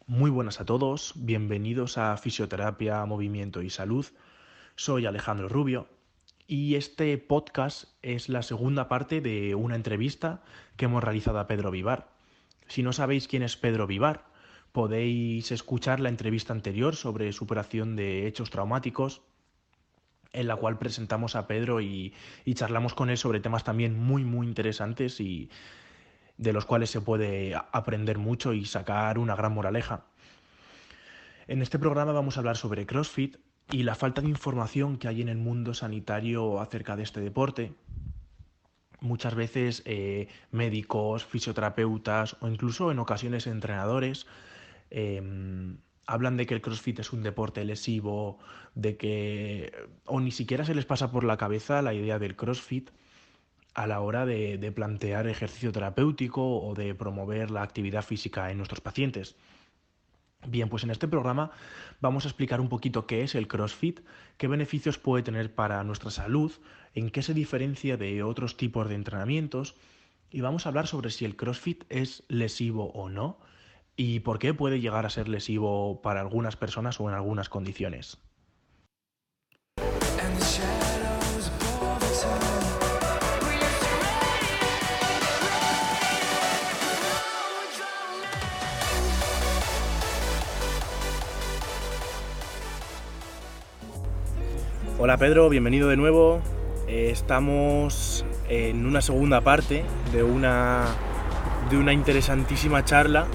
Muy buenas a todos, bienvenidos a Fisioterapia, Movimiento y Salud. Soy Alejandro Rubio y este podcast es la segunda parte de una entrevista que hemos realizado a Pedro Vivar. Si no sabéis quién es Pedro Vivar, podéis escuchar la entrevista anterior sobre superación de hechos traumáticos, en la cual presentamos a Pedro y charlamos con él sobre temas también muy interesantes y de los cuales se puede aprender mucho y sacar una gran moraleja. En este programa vamos a hablar sobre CrossFit y la falta de información que hay en el mundo sanitario acerca de este deporte. Muchas veces médicos, fisioterapeutas o incluso en ocasiones entrenadores hablan de que el CrossFit es un deporte lesivo, de que o ni siquiera se les pasa por la cabeza la idea del CrossFit a la hora de plantear ejercicio terapéutico o de promover la actividad física en nuestros pacientes. Bien, pues en este programa vamos a explicar un poquito qué es el CrossFit, qué beneficios puede tener para nuestra salud, en qué se diferencia de otros tipos de entrenamientos y vamos a hablar sobre si el CrossFit es lesivo o no y por qué puede llegar a ser lesivo para algunas personas o en algunas condiciones. Hola Pedro, bienvenido de nuevo. Estamos en una segunda parte de una interesantísima charla.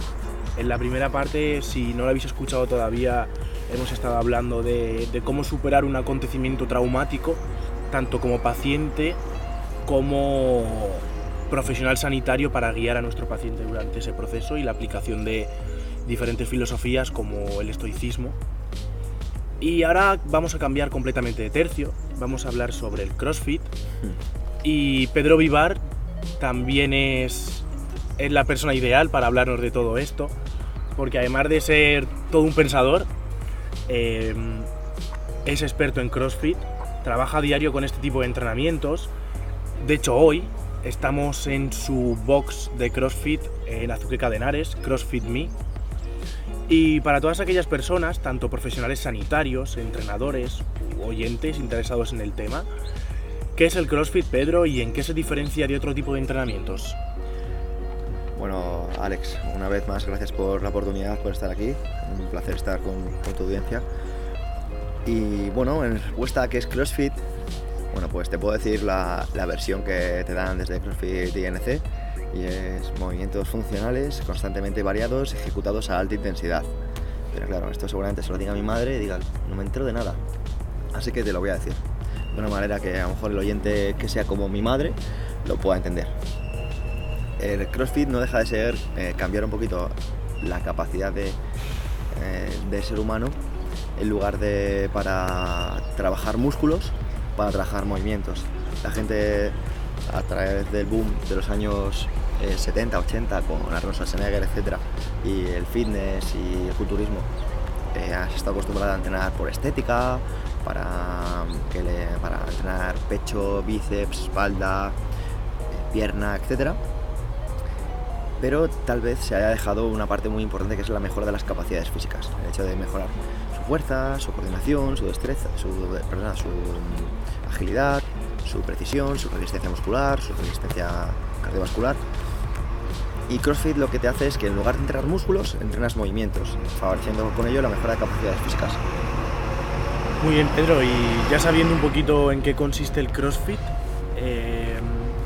En la primera parte, si no la habéis escuchado todavía, hemos estado hablando de cómo superar un acontecimiento traumático, tanto como paciente como profesional sanitario, para guiar a nuestro paciente durante ese proceso y la aplicación de diferentes filosofías como el estoicismo. Y ahora vamos a cambiar completamente de tercio, vamos a hablar sobre el CrossFit y Pedro Vivar también es la persona ideal para hablarnos de todo esto, porque además de ser todo un pensador, es experto en CrossFit, trabaja a diario con este tipo de entrenamientos. De hecho, hoy estamos en su box de CrossFit en Azuqueca de Henares, CrossFit Me. Y para todas aquellas personas, tanto profesionales sanitarios, entrenadores u oyentes interesados en el tema, ¿qué es el CrossFit, Pedro, y en qué se diferencia de otro tipo de entrenamientos? Bueno, Alex, una vez más, gracias por la oportunidad, por estar aquí. Un placer estar con tu audiencia. Y bueno, en respuesta a qué es CrossFit, bueno, pues te puedo decir la versión que te dan desde CrossFit INC, y es movimientos funcionales constantemente variados, ejecutados a alta intensidad. Pero claro, esto seguramente se lo diga a mi madre y diga, no me entero de nada. Así que te lo voy a decir, de una manera que a lo mejor el oyente que sea como mi madre lo pueda entender. El CrossFit no deja de ser cambiar un poquito la capacidad del ser humano, en lugar de para trabajar músculos, para trabajar movimientos. La gente, a través del boom de los años 70, 80, con Arnold Schwarzenegger, etc., y el fitness y el culturismo, has estado acostumbrada a entrenar por estética, para entrenar pecho, bíceps, espalda, pierna, etc. Pero tal vez se haya dejado una parte muy importante, que es la mejora de las capacidades físicas, el hecho de mejorar su fuerza, su coordinación, su destreza, su agilidad, su precisión, su resistencia muscular, su resistencia cardiovascular. Y CrossFit lo que te hace es que en lugar de entrenar músculos, entrenas movimientos, favoreciendo con ello la mejora de capacidades físicas. Muy bien, Pedro, y ya sabiendo un poquito en qué consiste el CrossFit,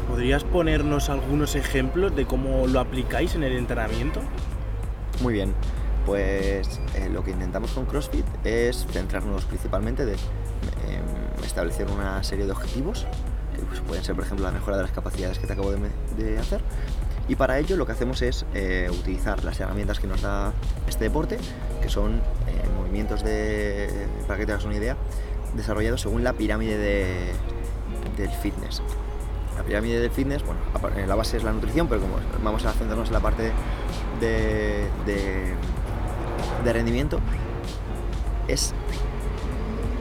¿podrías ponernos algunos ejemplos de cómo lo aplicáis en el entrenamiento? Muy bien, pues lo que intentamos con CrossFit es centrarnos principalmente de establecer una serie de objetivos, que pues, pueden ser, por ejemplo, la mejora de las capacidades que te acabo de hacer. Y para ello lo que hacemos es utilizar las herramientas que nos da este deporte, que son movimientos para que te hagas una idea, desarrollados según la pirámide del fitness. La pirámide del fitness, bueno, la base es la nutrición, pero como vamos a centrarnos en la parte de rendimiento, es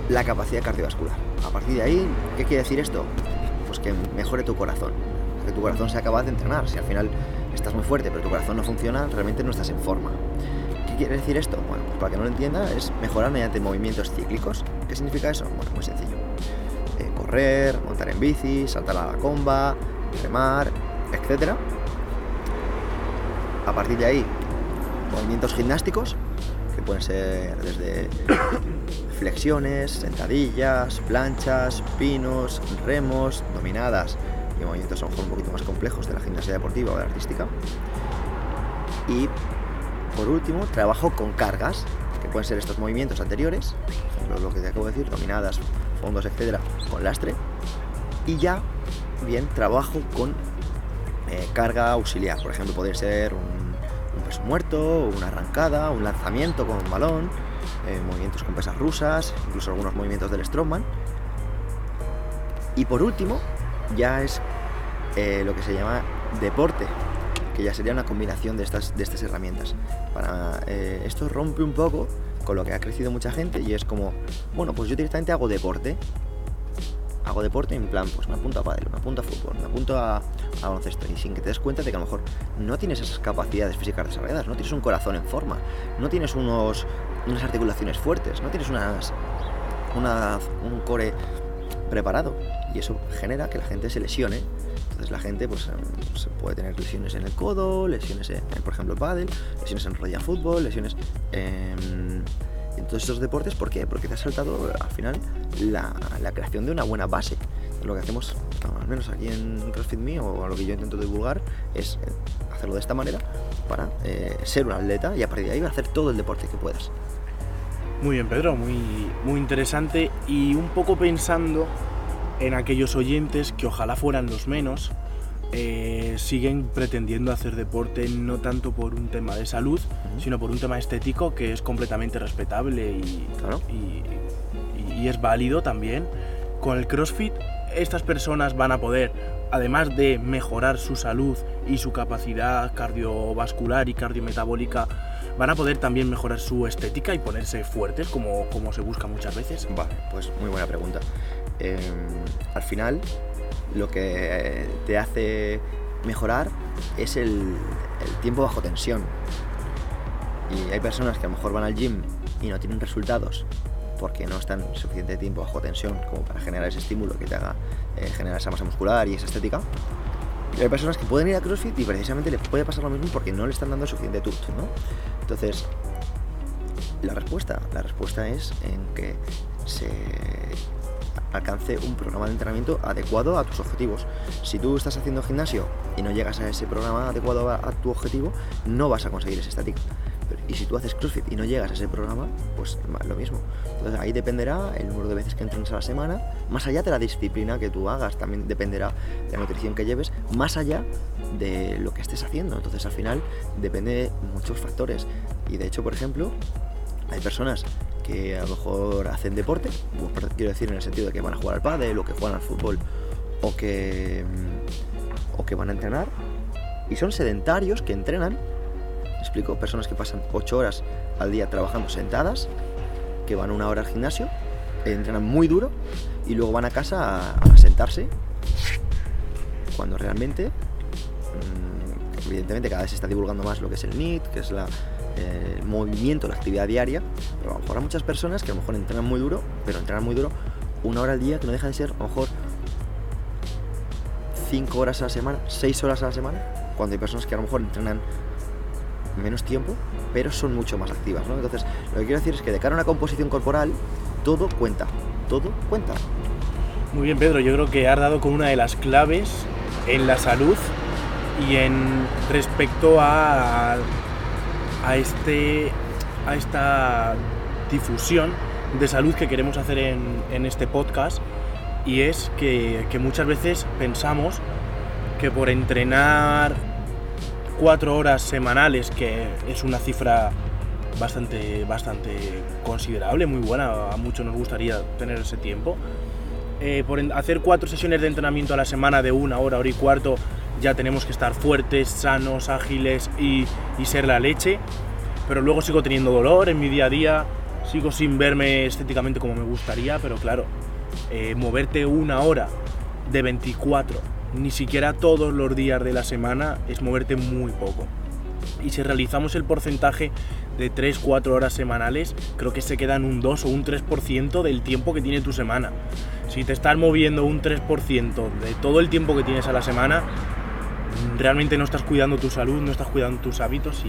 la capacidad cardiovascular. A partir de ahí, ¿qué quiere decir esto? Pues que mejore tu corazón, que tu corazón sea capaz de entrenar. Si al final estás muy fuerte pero tu corazón no funciona, realmente no estás en forma. ¿Qué quiere decir esto? Bueno, pues para que no lo entienda, es mejorar mediante movimientos cíclicos. ¿Qué significa eso? Bueno, muy sencillo. Correr, montar en bici, saltar a la comba, remar, etc. A partir de ahí, movimientos gimnásticos, que pueden ser desde flexiones, sentadillas, planchas, pinos, remos, dominadas y movimientos a lo mejor un poquito más complejos de la gimnasia deportiva o de la artística. Y por último, trabajo con cargas, que pueden ser estos movimientos anteriores, por ejemplo, lo que te acabo de decir, dominadas, fondos, etcétera, con lastre. Y ya, bien, trabajo con carga auxiliar. Por ejemplo, podría ser un peso muerto, una arrancada, un lanzamiento con un balón, movimientos con pesas rusas, incluso algunos movimientos del Strongman. Y por último, ya es lo que se llama deporte, que ya sería una combinación de estas herramientas. Esto rompe un poco con lo que ha crecido mucha gente y es como, bueno, pues yo directamente hago deporte en plan, pues me apunto a pádel, me apunto a fútbol, me apunto a baloncesto, y sin que te des cuenta de que a lo mejor no tienes esas capacidades físicas desarrolladas, no tienes un corazón en forma, no tienes unas articulaciones fuertes, no tienes un core preparado, y eso genera que la gente se lesione. Entonces la gente pues puede tener lesiones en el codo, lesiones en, por ejemplo, pádel, lesiones en rodilla fútbol, lesiones en todos estos deportes. ¿Por qué? Porque te ha saltado al final la creación de una buena base. Lo que hacemos, al menos aquí en CrossFit Me, o lo que yo intento divulgar, es hacerlo de esta manera para ser un atleta y a partir de ahí hacer todo el deporte que puedas. Muy bien, Pedro, muy interesante, y un poco pensando en aquellos oyentes que ojalá fueran los menos, siguen pretendiendo hacer deporte no tanto por un tema de salud, sino por un tema estético, que es completamente respetable claro. y es válido también. Con el CrossFit, estas personas van a poder, además de mejorar su salud y su capacidad cardiovascular y cardiometabólica, van a poder también mejorar su estética y ponerse fuertes, como se busca muchas veces. Vale, pues muy buena pregunta. Al final, lo que te hace mejorar es el tiempo bajo tensión. Y hay personas que a lo mejor van al gym y no tienen resultados porque no están suficiente tiempo bajo tensión como para generar ese estímulo que te haga generar esa masa muscular y esa estética. Y hay personas que pueden ir a CrossFit y precisamente les puede pasar lo mismo porque no le están dando suficiente tut, ¿no? Entonces, la respuesta es en que se alcance un programa de entrenamiento adecuado a tus objetivos. Si tú estás haciendo gimnasio y no llegas a ese programa adecuado a tu objetivo, no vas a conseguir esa estática. Y si tú haces CrossFit y no llegas a ese programa, pues lo mismo. Entonces ahí dependerá el número de veces que entrenes a la semana, más allá de la disciplina que tú hagas, también dependerá de la nutrición que lleves, más allá de lo que estés haciendo. Entonces al final depende de muchos factores. Y de hecho, por ejemplo, hay personas que a lo mejor hacen deporte, quiero decir en el sentido de que van a jugar al pádel o que juegan al fútbol o que van a entrenar, y son sedentarios que entrenan. ¿Me explico? Personas que pasan 8 horas al día trabajando sentadas, que van 1 hora al gimnasio, entrenan muy duro y luego van a casa a sentarse, cuando realmente, evidentemente cada vez se está divulgando más lo que es el NEAT, que es el movimiento, la actividad diaria, pero a lo mejor hay muchas personas que a lo mejor entrenan muy duro, pero entrenan muy duro 1 hora al día, que no deja de ser a lo mejor 5 horas a la semana, 6 horas a la semana, cuando hay personas que a lo mejor entrenan menos tiempo, pero son mucho más activas, ¿no? Entonces, lo que quiero decir es que de cara a una composición corporal, todo cuenta. Muy bien, Pedro, yo creo que has dado con una de las claves en la salud y en respecto a esta difusión de salud que queremos hacer en este podcast, y es que muchas veces pensamos que por entrenar 4 horas semanales, que es una cifra bastante considerable, muy buena, a muchos nos gustaría tener ese tiempo, por hacer 4 sesiones de entrenamiento a la semana de 1 hora, hora y cuarto, ya tenemos que estar fuertes, sanos, ágiles y ser la leche, pero luego sigo teniendo dolor en mi día a día, sigo sin verme estéticamente como me gustaría, pero claro, moverte 1 hora de 24, ni siquiera todos los días de la semana, es moverte muy poco. y si realizamos el porcentaje de 3-4 horas semanales, creo que se queda en un 2 o un 3% del tiempo que tiene tu semana. Si te estás moviendo un 3% de todo el tiempo que tienes a la semana, realmente no estás cuidando tu salud, no estás cuidando tus hábitos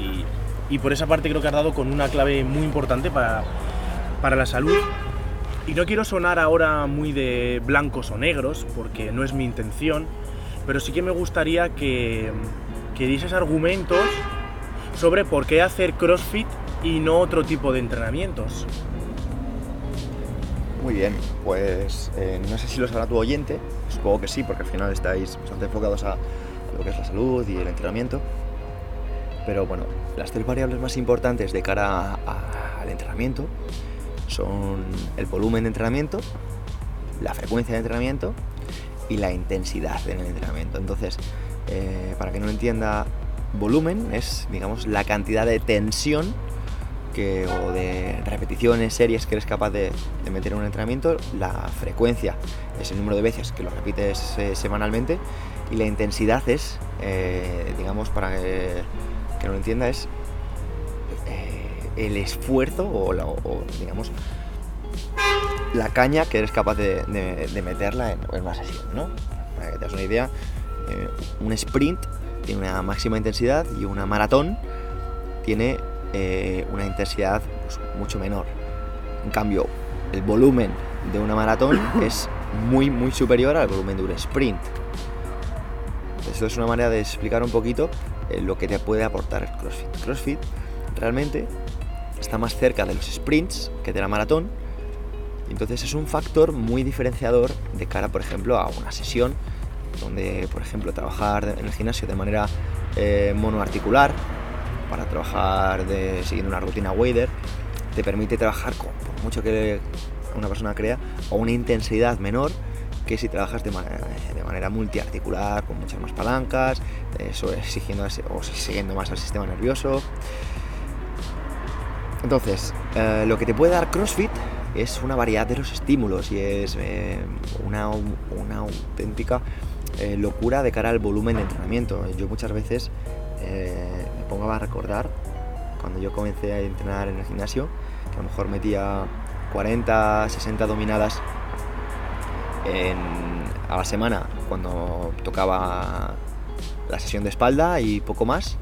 y por esa parte creo que has dado con una clave muy importante para la salud. Y no quiero sonar ahora muy de blancos o negros, porque no es mi intención, pero sí que me gustaría que dieses argumentos sobre por qué hacer CrossFit y no otro tipo de entrenamientos. Muy bien, pues no sé si lo sabrá tu oyente, supongo que sí, porque al final estáis bastante enfocados a lo que es la salud y el entrenamiento. Pero bueno, las 3 variables más importantes de cara al entrenamiento son el volumen de entrenamiento, la frecuencia de entrenamiento y la intensidad en el entrenamiento. Entonces, para que no lo entienda, volumen es, digamos, la cantidad de tensión o de repeticiones, series que eres capaz de meter en un entrenamiento. La frecuencia es el número de veces que lo repites semanalmente, y la intensidad es, digamos, para que no lo entienda, es el esfuerzo o digamos la caña que eres capaz de meterla en una sesión, ¿no? Para que te hagas una idea, un sprint tiene una máxima intensidad y una maratón tiene una intensidad pues, mucho menor. En cambio, el volumen de una maratón es muy muy superior al volumen de un sprint. Esto es una manera de explicar un poquito lo que te puede aportar el CrossFit. CrossFit realmente está más cerca de los sprints que de la maratón, entonces es un factor muy diferenciador de cara, por ejemplo, a una sesión donde, por ejemplo, trabajar en el gimnasio de manera monoarticular, para trabajar siguiendo una rutina Wader, te permite trabajar por mucho que una persona crea, a una intensidad menor que si trabajas de manera multiarticular, con muchas más palancas, siguiendo más al sistema nervioso. Entonces, lo que te puede dar CrossFit es una variedad de los estímulos y es una auténtica locura de cara al volumen de entrenamiento. Yo muchas veces me pongo a recordar cuando yo comencé a entrenar en el gimnasio, que a lo mejor metía 40, 60 dominadas a la semana cuando tocaba la sesión de espalda y poco más,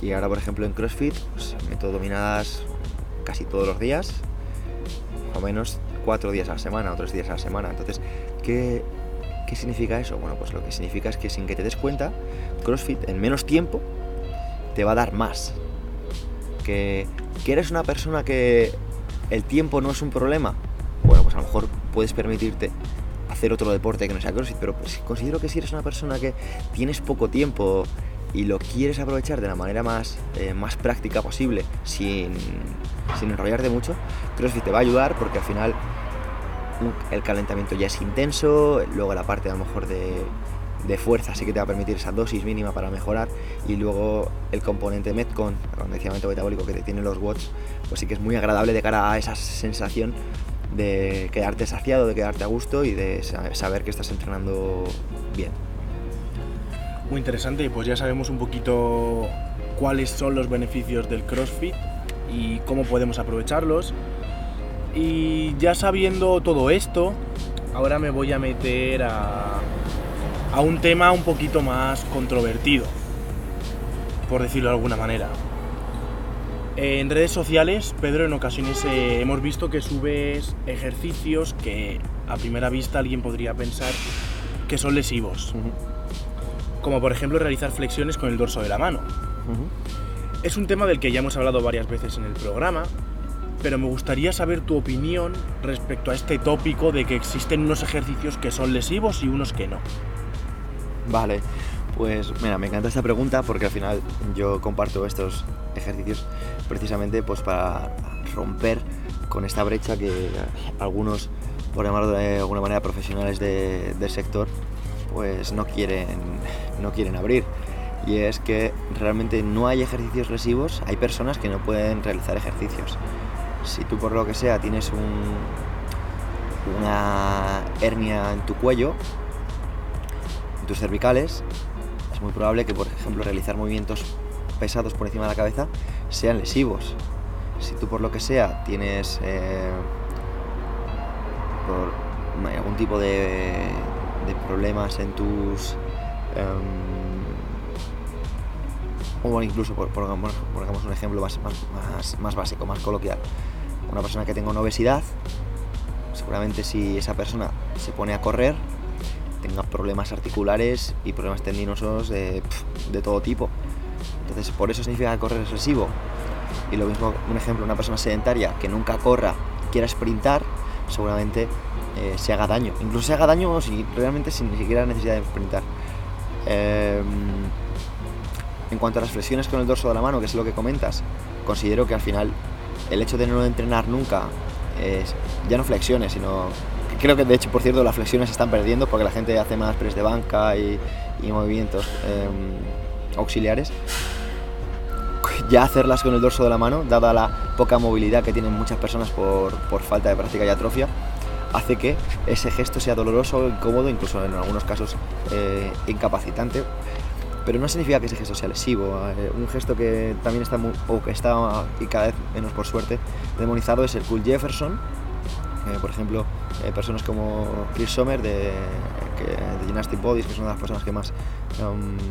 y ahora, por ejemplo, en CrossFit pues, meto dominadas casi todos los días, más o menos 4 días a la semana o 3 días a la semana. Entonces, ¿qué significa eso? Bueno, pues lo que significa es que sin que te des cuenta, CrossFit en menos tiempo te va a dar más. Que eres una persona que el tiempo no es un problema, bueno, pues a lo mejor puedes permitirte hacer otro deporte que no sea CrossFit, pero pues considero que si eres una persona que tienes poco tiempo y lo quieres aprovechar de la manera más práctica posible, sin enrollarte mucho, CrossFit te va a ayudar, porque al final el calentamiento ya es intenso, luego la parte a lo mejor de fuerza sí que te va a permitir esa dosis mínima para mejorar, y luego el componente Metcon, el condicionamiento metabólico que te tienen los watts, pues sí que es muy agradable de cara a esa sensación de quedarte saciado, de quedarte a gusto y de saber que estás entrenando bien. Muy interesante, y pues ya sabemos un poquito cuáles son los beneficios del CrossFit y cómo podemos aprovecharlos. Y ya sabiendo todo esto, ahora me voy a meter a un tema un poquito más controvertido, por decirlo de alguna manera. En redes sociales, Pedro, en ocasiones hemos visto que subes ejercicios que a primera vista alguien podría pensar que son lesivos. Como por ejemplo realizar flexiones con el dorso de la mano. Es un tema del que ya hemos hablado varias veces en el programa, pero me gustaría saber tu opinión respecto a este tópico de que existen unos ejercicios que son lesivos y unos que no. Vale, pues mira, me encanta esta pregunta porque al final yo comparto estos ejercicios precisamente pues para romper con esta brecha que algunos, por llamarlo de alguna manera, profesionales del sector, pues no quieren abrir. Y es que realmente no hay ejercicios lesivos, hay personas que no pueden realizar ejercicios. Si tú por lo que sea tienes una hernia en tu cuello, en tus cervicales, es muy probable que, por ejemplo, realizar movimientos pesados por encima de la cabeza sean lesivos. Si tú por lo que sea tienes por algún tipo de problemas en tus o incluso pongamos un ejemplo más básico, más coloquial, una persona que tenga una obesidad, seguramente si esa persona se pone a correr tenga problemas articulares y problemas tendinosos de todo tipo. Entonces por eso significa que correr es lesivo. Y lo mismo, un ejemplo, una persona sedentaria que nunca corra, quiera sprintar, seguramente se haga daño. Incluso se haga daño realmente sin ni siquiera necesidad de sprintar. En cuanto a las flexiones con el dorso de la mano, que es lo que comentas, considero que al final el hecho de no entrenar nunca, ya no flexiones, sino... Creo que de hecho, por cierto, las flexiones se están perdiendo porque la gente hace más press de banca y movimientos auxiliares. Ya hacerlas con el dorso de la mano, dada la poca movilidad que tienen muchas personas por falta de práctica y atrofia, hace que ese gesto sea doloroso, incómodo, incluso en algunos casos incapacitante. Pero no significa que ese gesto sea lesivo. Un gesto que también está y cada vez menos por suerte demonizado es el Cool Jefferson. Por ejemplo, personas como Chris Sommer de Gymnastic Bodies, que es una de las personas que más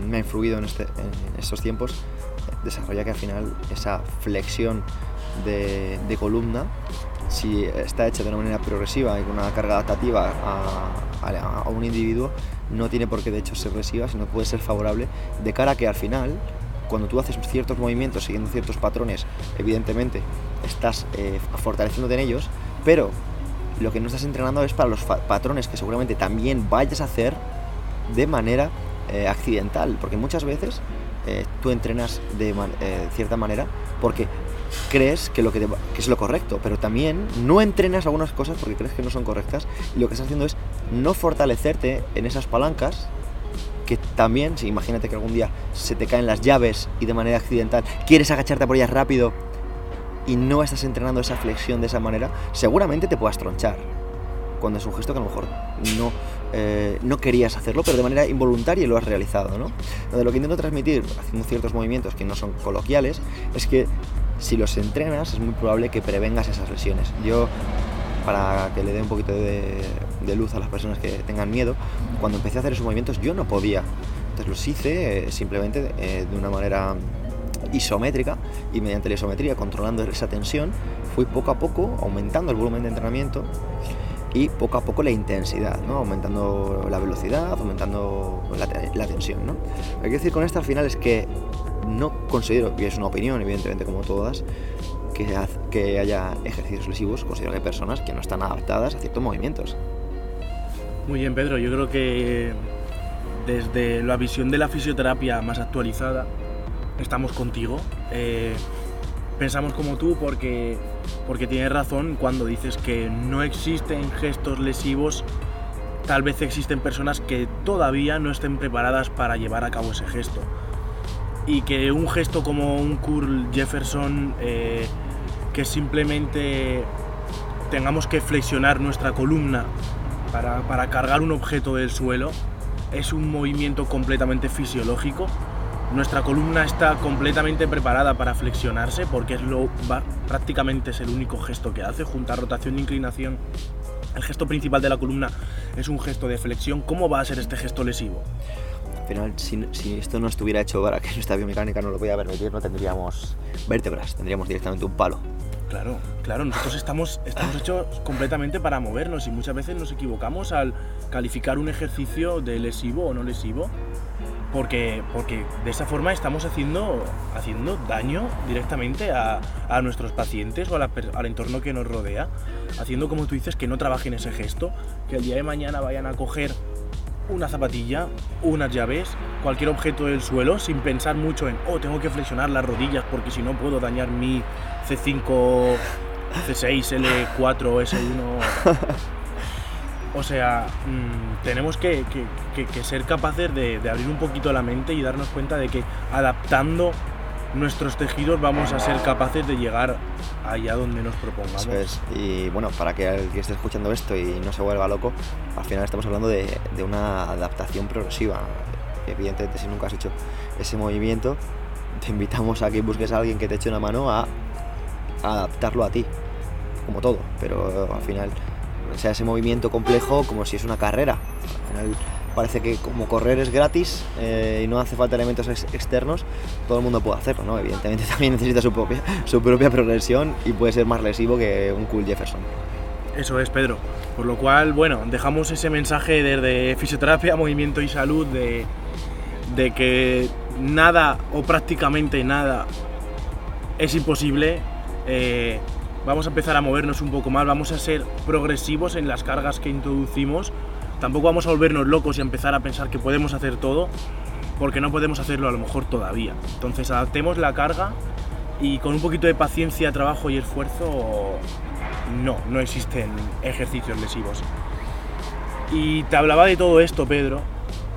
me ha influido en estos tiempos, desarrolla que al final esa flexión de columna, si está hecha de una manera progresiva y con una carga adaptativa a un individuo, no tiene por qué de hecho ser lesiva, sino puede ser favorable de cara a que al final, cuando tú haces ciertos movimientos siguiendo ciertos patrones, evidentemente estás fortaleciéndote en ellos, pero lo que no estás entrenando es para los patrones que seguramente también vayas a hacer de manera accidental, porque muchas veces tú entrenas de cierta manera porque crees que es lo correcto, pero también no entrenas algunas cosas porque crees que no son correctas, y lo que estás haciendo es no fortalecerte en esas palancas que también, si imagínate que algún día se te caen las llaves y de manera accidental quieres agacharte por ellas rápido y no estás entrenando esa flexión de esa manera, seguramente te puedas tronchar, cuando es un gesto que a lo mejor no querías hacerlo, pero de manera involuntaria lo has realizado, ¿no? Lo que intento transmitir haciendo ciertos movimientos que no son coloquiales es que si los entrenas es muy probable que prevengas esas lesiones. Yo, para que le dé un poquito de luz a las personas que tengan miedo, cuando empecé a hacer esos movimientos yo no podía, entonces los hice simplemente de una manera isométrica, y mediante la isometría, controlando esa tensión, fui poco a poco aumentando el volumen de entrenamiento y poco a poco la intensidad, ¿no? Aumentando la velocidad, aumentando la tensión, ¿no? Lo que quiero decir con esto al final es que no considero, y es una opinión evidentemente como todas, que haya ejercicios lesivos. Considero que hay personas que no están adaptadas a ciertos movimientos. Muy bien, Pedro, yo creo que desde la visión de la fisioterapia más actualizada estamos contigo. Pensamos como tú porque tienes razón cuando dices que no existen gestos lesivos. Tal vez existen personas que todavía no estén preparadas para llevar a cabo ese gesto, y que un gesto como un curl Jefferson, que simplemente tengamos que flexionar nuestra columna para cargar un objeto del suelo, es un movimiento completamente fisiológico. Nuestra columna está completamente preparada para flexionarse porque prácticamente es el único gesto que hace, junto a rotación e inclinación. El gesto principal de la columna es un gesto de flexión. ¿Cómo va a ser este gesto lesivo? Al final, si esto no estuviera hecho para que nuestra biomecánica no lo pudiera permitir, no tendríamos vértebras, tendríamos directamente un palo. Claro, nosotros estamos hechos completamente para movernos, y muchas veces nos equivocamos al calificar un ejercicio de lesivo o no lesivo, porque de esa forma estamos haciendo daño directamente a nuestros pacientes o al entorno que nos rodea, haciendo, como tú dices, que no trabajen ese gesto, que el día de mañana vayan a coger una zapatilla, unas llaves, cualquier objeto del suelo, sin pensar mucho en tengo que flexionar las rodillas porque si no puedo dañar mi C5, C6, L4, S1. O sea, tenemos que ser capaces de abrir un poquito la mente y darnos cuenta de que adaptando nuestros tejidos vamos a ser capaces de llegar allá donde nos propongamos. Eso es. Y bueno, para que el que esté escuchando esto y no se vuelva loco, al final estamos hablando de una adaptación progresiva. Evidentemente, si nunca has hecho ese movimiento, te invitamos a que busques a alguien que te eche una mano a adaptarlo a ti, como todo, pero al final sea ese movimiento complejo como si es una carrera. Al final parece que como correr es gratis y no hace falta elementos externos, todo el mundo puede hacerlo, ¿no? Evidentemente también necesita su propia progresión y puede ser más lesivo que un Cool Jefferson. Eso es, Pedro. Por lo cual, bueno, dejamos ese mensaje desde Fisioterapia, Movimiento y Salud de que nada o prácticamente nada es imposible. Vamos a empezar a movernos un poco más, vamos a ser progresivos en las cargas que introducimos. Tampoco vamos a volvernos locos y a empezar a pensar que podemos hacer todo, porque no podemos hacerlo a lo mejor todavía. Entonces adaptemos la carga y con un poquito de paciencia, trabajo y esfuerzo no existen ejercicios lesivos. Y te hablaba de todo esto, Pedro,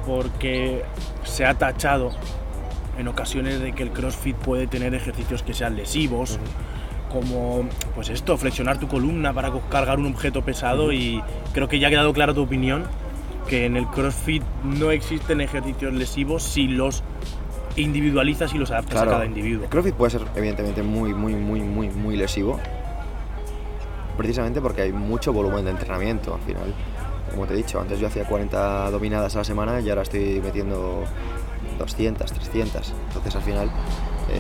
porque se ha tachado en ocasiones de que el CrossFit puede tener ejercicios que sean lesivos, como pues esto, flexionar tu columna para cargar un objeto pesado, y creo que ya ha quedado clara tu opinión, que en el CrossFit no existen ejercicios lesivos si los individualizas y los adaptas a cada individuo. El CrossFit puede ser evidentemente muy lesivo, precisamente porque hay mucho volumen de entrenamiento. Al final, como te he dicho, antes yo hacía 40 dominadas a la semana y ahora estoy metiendo 200, 300. Entonces al final,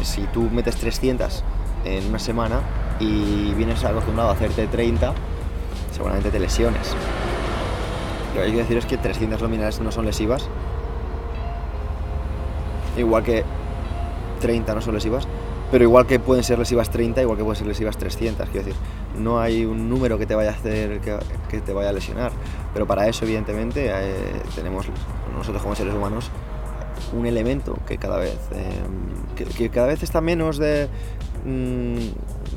si tú metes 300 en una semana y vienes acostumbrado a hacerte 30, seguramente te lesiones. Lo que hay que decir es que 300 dominadas no son lesivas, igual que 30 no son lesivas, pero igual que pueden ser lesivas 30, igual que pueden ser lesivas 300. Quiero decir, no hay un número que te vaya a hacer que te vaya a lesionar, pero para eso evidentemente tenemos nosotros como seres humanos un elemento que cada vez está menos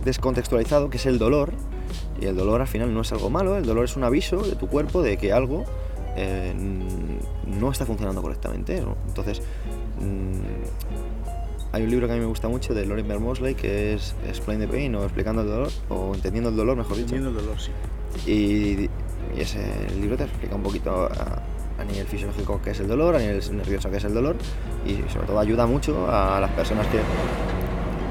descontextualizado, que es el dolor. Y el dolor al final no es algo malo, el dolor es un aviso de tu cuerpo de que algo no está funcionando correctamente, ¿no? Entonces, hay un libro que a mí me gusta mucho de Lorimer Mosley, que es Explain the Pain, o Explicando el Dolor, o Entendiendo el Dolor, mejor dicho. Entendiendo el dolor, sí. Y ese libro te explica un poquito a nivel fisiológico qué es el dolor, a nivel nervioso qué es el dolor, y sobre todo ayuda mucho a las personas que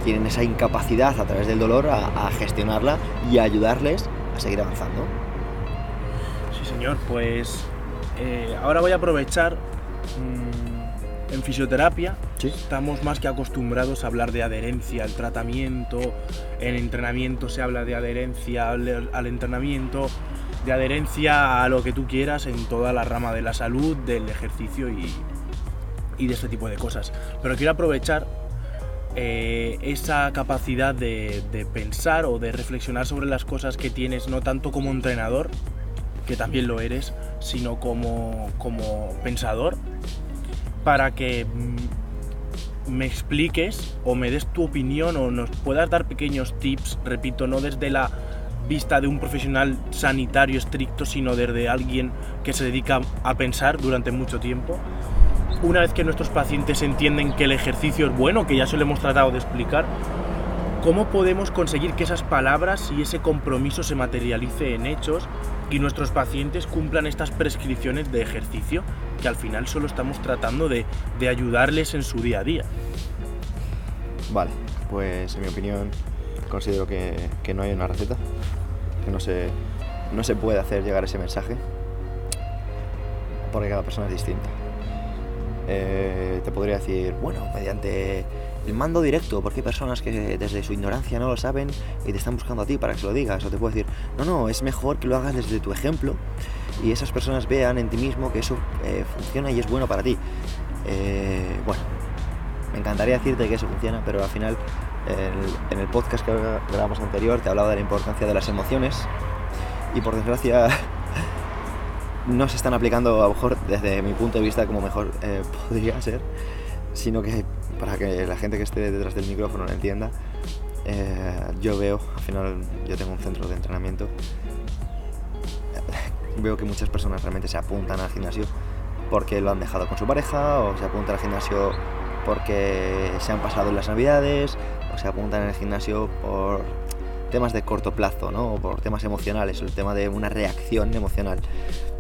tienen esa incapacidad a través del dolor a gestionarla y a ayudarles a seguir avanzando. Sí, señor, pues ahora voy a aprovechar. En fisioterapia, ¿sí?, estamos más que acostumbrados a hablar de adherencia al tratamiento. En entrenamiento se habla de adherencia al entrenamiento, de adherencia a lo que tú quieras en toda la rama de la salud, del ejercicio y de este tipo de cosas. Pero quiero aprovechar esa capacidad de pensar o de reflexionar sobre las cosas que tienes, no tanto como entrenador, que también lo eres, sino como pensador, para que me expliques o me des tu opinión o nos puedas dar pequeños tips, repito, no desde la vista de un profesional sanitario estricto, sino desde alguien que se dedica a pensar durante mucho tiempo. Una vez que nuestros pacientes entienden que el ejercicio es bueno, que ya se lo hemos tratado de explicar, ¿cómo podemos conseguir que esas palabras y ese compromiso se materialice en hechos y nuestros pacientes cumplan estas prescripciones de ejercicio, que al final solo estamos tratando de ayudarles en su día a día? Vale, pues en mi opinión considero que no hay una receta, que no se puede hacer llegar ese mensaje, porque cada persona es distinta. Te podría decir, bueno, mediante el mando directo, porque hay personas que desde su ignorancia no lo saben y te están buscando a ti para que se lo digas. O te puedo decir, no, es mejor que lo hagas desde tu ejemplo y esas personas vean en ti mismo que eso funciona y es bueno para ti. Bueno, me encantaría decirte que eso funciona, pero al final en el podcast que grabamos anterior te hablaba de la importancia de las emociones y por desgracia no se están aplicando, a lo mejor desde mi punto de vista, como mejor podría ser, sino que para que la gente que esté detrás del micrófono lo entienda, yo veo, al final yo tengo un centro de entrenamiento, veo que muchas personas realmente se apuntan al gimnasio porque lo han dejado con su pareja, o se apuntan al gimnasio porque se han pasado en las navidades, o se apuntan en el gimnasio por temas de corto plazo, ¿no? O por temas emocionales, o el tema de una reacción emocional,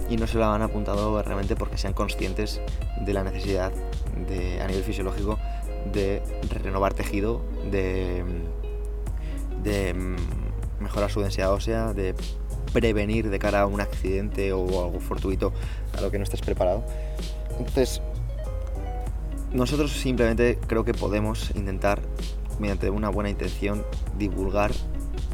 y no se lo han apuntado realmente porque sean conscientes de la necesidad a nivel fisiológico de renovar tejido, de mejorar su densidad ósea, de prevenir de cara a un accidente o algo fortuito a lo que no estés preparado. Entonces, nosotros simplemente creo que podemos intentar, mediante una buena intención, divulgar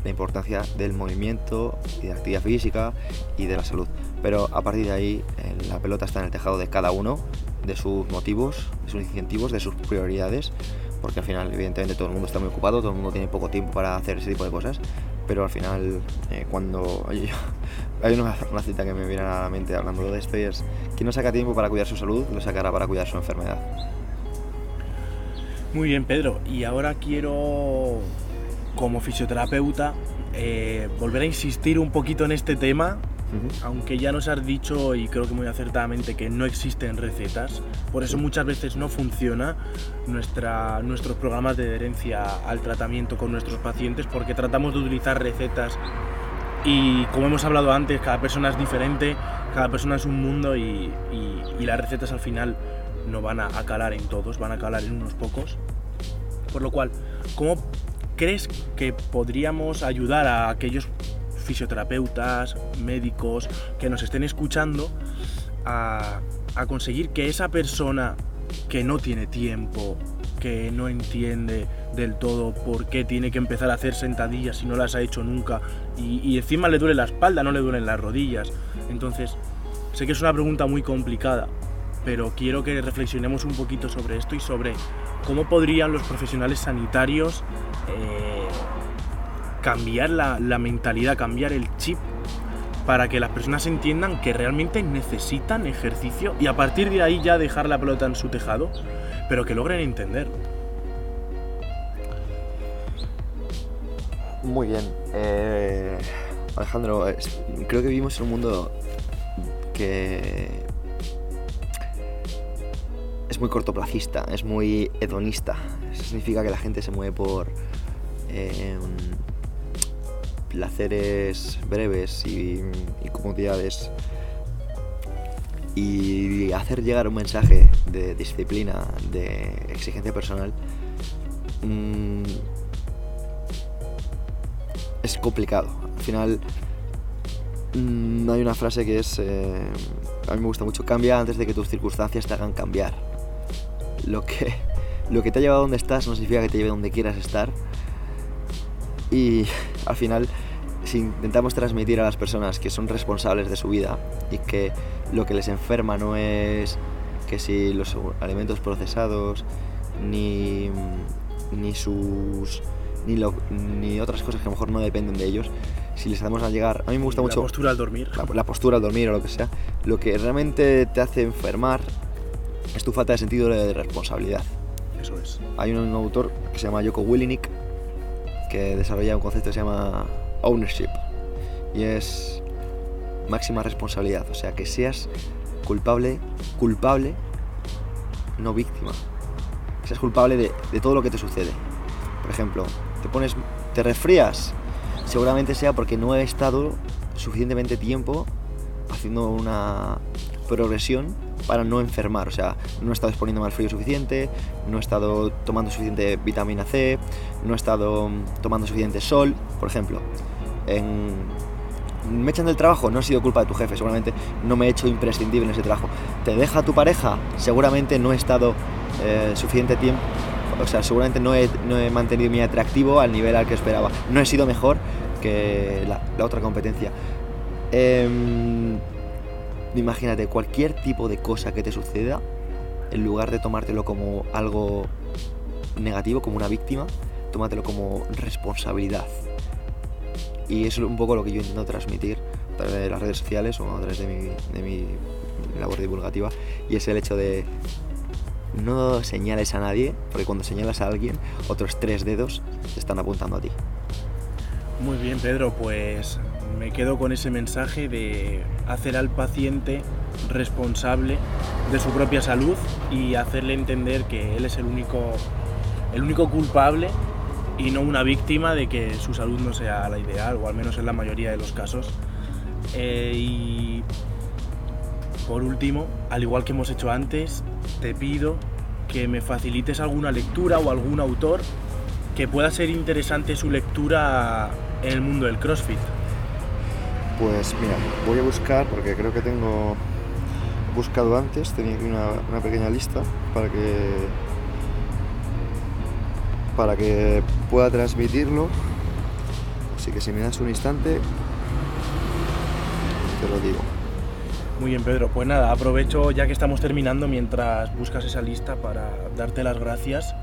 la importancia del movimiento y de la actividad física y de la salud. Pero a partir de ahí, la pelota está en el tejado de cada uno, de sus motivos, de sus incentivos, de sus prioridades, porque al final, evidentemente, todo el mundo está muy ocupado, todo el mundo tiene poco tiempo para hacer ese tipo de cosas, pero al final, cuando hay una cita que me viene a la mente hablando de esto, y es: quien no saca tiempo para cuidar su salud, lo sacará para cuidar su enfermedad. Muy bien, Pedro, y ahora quiero, como fisioterapeuta, volver a insistir un poquito en este tema. Aunque ya nos has dicho, y creo que muy acertadamente, que no existen recetas, por eso muchas veces no funciona nuestros programas de adherencia al tratamiento con nuestros pacientes, porque tratamos de utilizar recetas y, como hemos hablado antes, cada persona es diferente, cada persona es un mundo y las recetas al final no van a calar en todos, van a calar en unos pocos. Por lo cual, ¿cómo crees que podríamos ayudar a aquellos fisioterapeutas, médicos que nos estén escuchando a conseguir que esa persona que no tiene tiempo, que no entiende del todo por qué tiene que empezar a hacer sentadillas si no las ha hecho nunca y encima le duele la espalda, no le duelen las rodillas? Entonces, sé que es una pregunta muy complicada, pero quiero que reflexionemos un poquito sobre esto y sobre cómo podrían los profesionales sanitarios cambiar la mentalidad, cambiar el chip, para que las personas entiendan que realmente necesitan ejercicio y a partir de ahí ya dejar la pelota en su tejado, pero que logren entender. Muy bien. Alejandro, creo que vivimos en un mundo que es muy cortoplacista, es muy hedonista. Eso significa que la gente se mueve por placeres breves y comodidades, y hacer llegar un mensaje de disciplina, de exigencia personal, es complicado. Al final, hay una frase que es, a mí me gusta mucho: cambia antes de que tus circunstancias te hagan cambiar. Lo que te ha llevado a donde estás no significa que te lleve donde quieras estar. Y al final, si intentamos transmitir a las personas que son responsables de su vida y que lo que les enferma no es que si los alimentos procesados ni otras cosas que a lo mejor no dependen de ellos, si les hacemos a llegar, a mí me gusta mucho La postura al dormir. La postura al dormir o lo que sea, lo que realmente te hace enfermar es tu falta de sentido de responsabilidad. Eso es. Hay un autor que se llama Jocko Willink que desarrolla un concepto que se llama ownership, y es máxima responsabilidad, o sea, que seas culpable, no víctima. Que seas culpable de todo lo que te sucede. Por ejemplo, te resfrías, seguramente sea porque no he estado suficientemente tiempo haciendo una progresión para no enfermar, o sea, no he estado exponiéndome al frío suficiente, no he estado tomando suficiente vitamina C, no he estado tomando suficiente sol, por ejemplo. Me echan del trabajo, no ha sido culpa de tu jefe, seguramente no me he hecho imprescindible en ese trabajo. Te deja tu pareja, seguramente no he estado suficiente tiempo, o sea, seguramente no he mantenido mi atractivo al nivel al que esperaba, no he sido mejor que la otra competencia. Imagínate, cualquier tipo de cosa que te suceda, en lugar de tomártelo como algo negativo, como una víctima, tómatelo como responsabilidad. Y eso es un poco lo que yo intento transmitir a través de las redes sociales o a través de mi labor divulgativa, y es el hecho de no señales a nadie, porque cuando señalas a alguien, otros 3 dedos te están apuntando a ti. Muy bien, Pedro, pues me quedo con ese mensaje de hacer al paciente responsable de su propia salud y hacerle entender que él es el único culpable y no una víctima de que su salud no sea la ideal, o al menos en la mayoría de los casos. Y por último, al igual que hemos hecho antes, te pido que me facilites alguna lectura o algún autor que pueda ser interesante su lectura en el mundo del CrossFit. Pues mira, voy a buscar, porque creo que tengo buscado antes, tenía aquí una pequeña lista para que pueda transmitirlo. Así que si me das un instante, te lo digo. Muy bien, Pedro, pues nada, aprovecho ya que estamos terminando mientras buscas esa lista para darte las gracias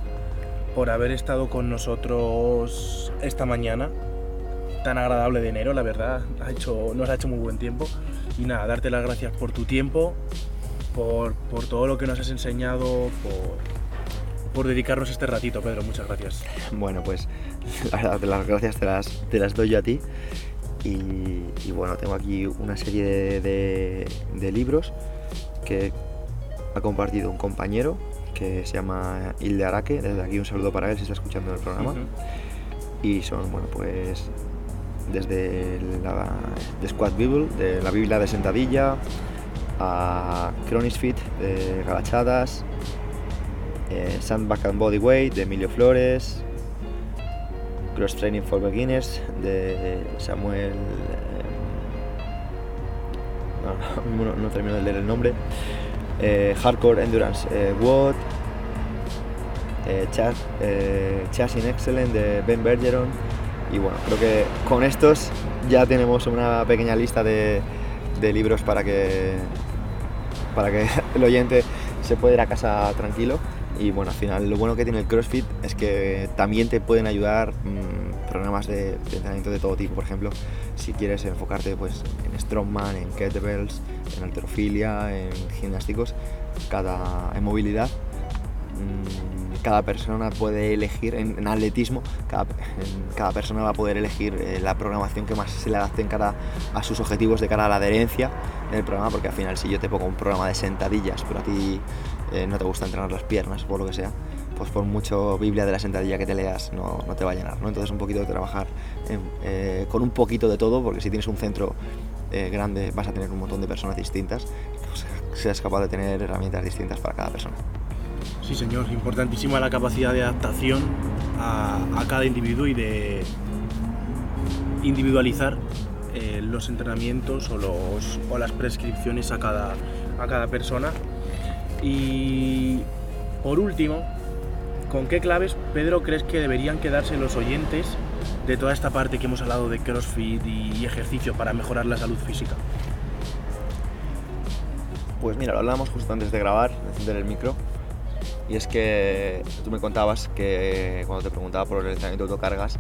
por haber estado con nosotros esta mañana tan agradable de enero, la verdad, nos ha hecho muy buen tiempo. Y nada, darte las gracias por tu tiempo, por todo lo que nos has enseñado, por dedicarnos este ratito, Pedro, muchas gracias. Bueno, pues la verdad, las gracias te las doy yo a ti. Y bueno, tengo aquí una serie de libros que ha compartido un compañero que se llama Hilde Araque. Desde aquí un saludo para él si está escuchando el programa. Y son, bueno, pues desde The Squat Bible, de la Biblia de sentadilla, a CrossFit de Galachadas, Sandbag and Bodyweight de Emilio Flores, Cross Training for Beginners de Samuel, no termino de leer el nombre, Hardcore Endurance WOD, Chasing Excellent de Ben Bergeron. Y bueno, creo que con estos ya tenemos una pequeña lista de libros para que el oyente se pueda ir a casa tranquilo. Y bueno, al final lo bueno que tiene el CrossFit es que también te pueden ayudar programas de entrenamiento de todo tipo. Por ejemplo, si quieres enfocarte pues en strongman, en kettlebells, en halterofilia, en gimnásticos, en movilidad, cada persona puede elegir, en atletismo, cada persona va a poder elegir la programación que más se le adapte a sus objetivos de cara a la adherencia en el programa, porque al final si yo te pongo un programa de sentadillas, pero a ti no te gusta entrenar las piernas, por lo que sea, pues por mucho Biblia de la sentadilla que te leas no te va a llenar, ¿no? Entonces un poquito de trabajar con un poquito de todo, porque si tienes un centro grande vas a tener un montón de personas distintas, pues seas capaz de tener herramientas distintas para cada persona. Sí, señor, importantísima la capacidad de adaptación a cada individuo y de individualizar los entrenamientos o las prescripciones a cada persona. Y por último, ¿con qué claves, Pedro, crees que deberían quedarse los oyentes de toda esta parte que hemos hablado de CrossFit y ejercicio para mejorar la salud física? Pues mira, lo hablábamos justo antes de grabar, de encender el micro. Y es que tú me contabas que cuando te preguntaba por el entrenamiento de autocargas,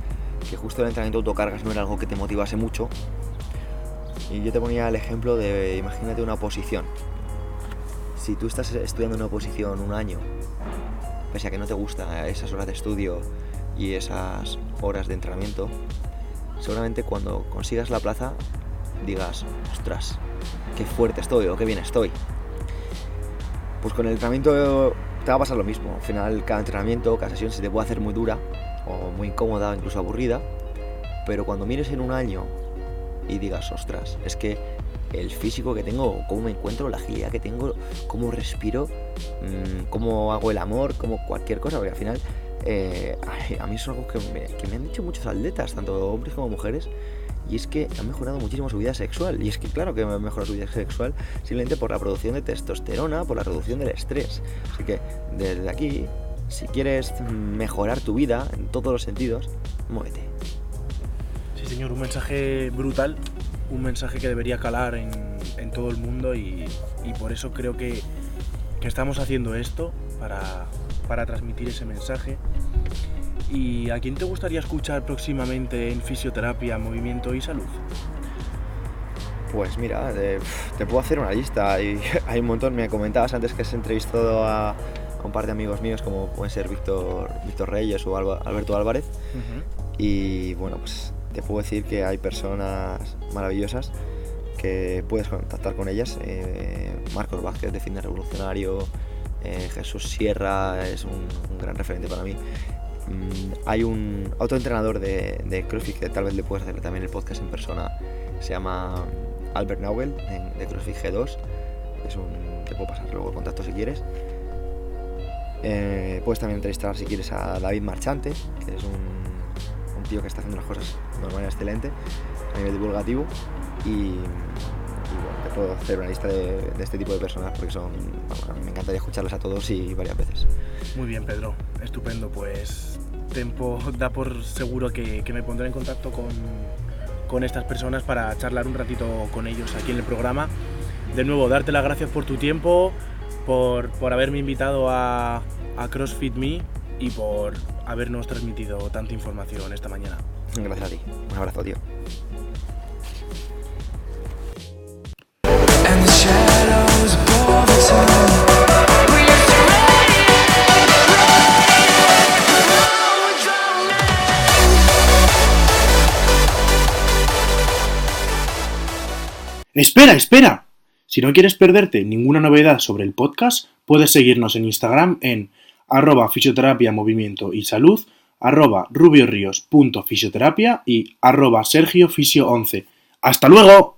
que justo el entrenamiento de autocargas no era algo que te motivase mucho. Y yo te ponía el ejemplo de, imagínate una oposición. Si tú estás estudiando una oposición un año, pese a que no te gustan esas horas de estudio y esas horas de entrenamiento, seguramente cuando consigas la plaza digas, ostras, qué fuerte estoy o qué bien estoy. Pues con el entrenamiento te va a pasar lo mismo. Al final cada entrenamiento, cada sesión se te puede hacer muy dura o muy incómoda o incluso aburrida, pero cuando mires en un año y digas, ostras, es que el físico que tengo, cómo me encuentro, la agilidad que tengo, cómo respiro, cómo hago el amor, como cualquier cosa, porque al final a mí es algo que me han dicho muchos atletas, tanto hombres como mujeres, y es que han mejorado muchísimo su vida sexual. Y es que claro que han mejorado su vida sexual simplemente por la producción de testosterona, por la reducción del estrés. Así que desde aquí, si quieres mejorar tu vida en todos los sentidos, muévete. Sí, señor, un mensaje brutal, un mensaje que debería calar en todo el mundo y por eso creo que estamos haciendo esto para transmitir ese mensaje. ¿Y a quién te gustaría escuchar próximamente en Fisioterapia, Movimiento y Salud? Pues mira, te puedo hacer una lista y hay un montón. Me comentabas antes que has entrevistado a un par de amigos míos como pueden ser Víctor Reyes o Alberto Álvarez. Y bueno, pues te puedo decir que hay personas maravillosas que puedes contactar con ellas. Marcos Vázquez de Fitness Revolucionario, Jesús Sierra es un gran referente para mí. Hay un autoentrenador de CrossFit que tal vez le puedes hacer también el podcast en persona, se llama Albert Nauel de CrossFit G2, te puedo pasar luego el contacto si quieres. Puedes también entrevistar, si quieres, a David Marchante, que es un tío que está haciendo las cosas de una manera excelente a nivel divulgativo. Y bueno, te puedo hacer una lista de este tipo de personas porque me encantaría escucharles a todos y varias veces. Muy bien, Pedro, estupendo. Pues Tempo da por seguro que me pondré en contacto con estas personas para charlar un ratito con ellos aquí en el programa. De nuevo, darte las gracias por tu tiempo, por haberme invitado a CrossFit Me y por habernos transmitido tanta información esta mañana. Gracias a ti. Un abrazo, tío. ¡Espera! Si no quieres perderte ninguna novedad sobre el podcast, puedes seguirnos en Instagram en @fisioterapia, movimiento y salud, @rubiorios.fisioterapia y @sergiofisio11. ¡Hasta luego!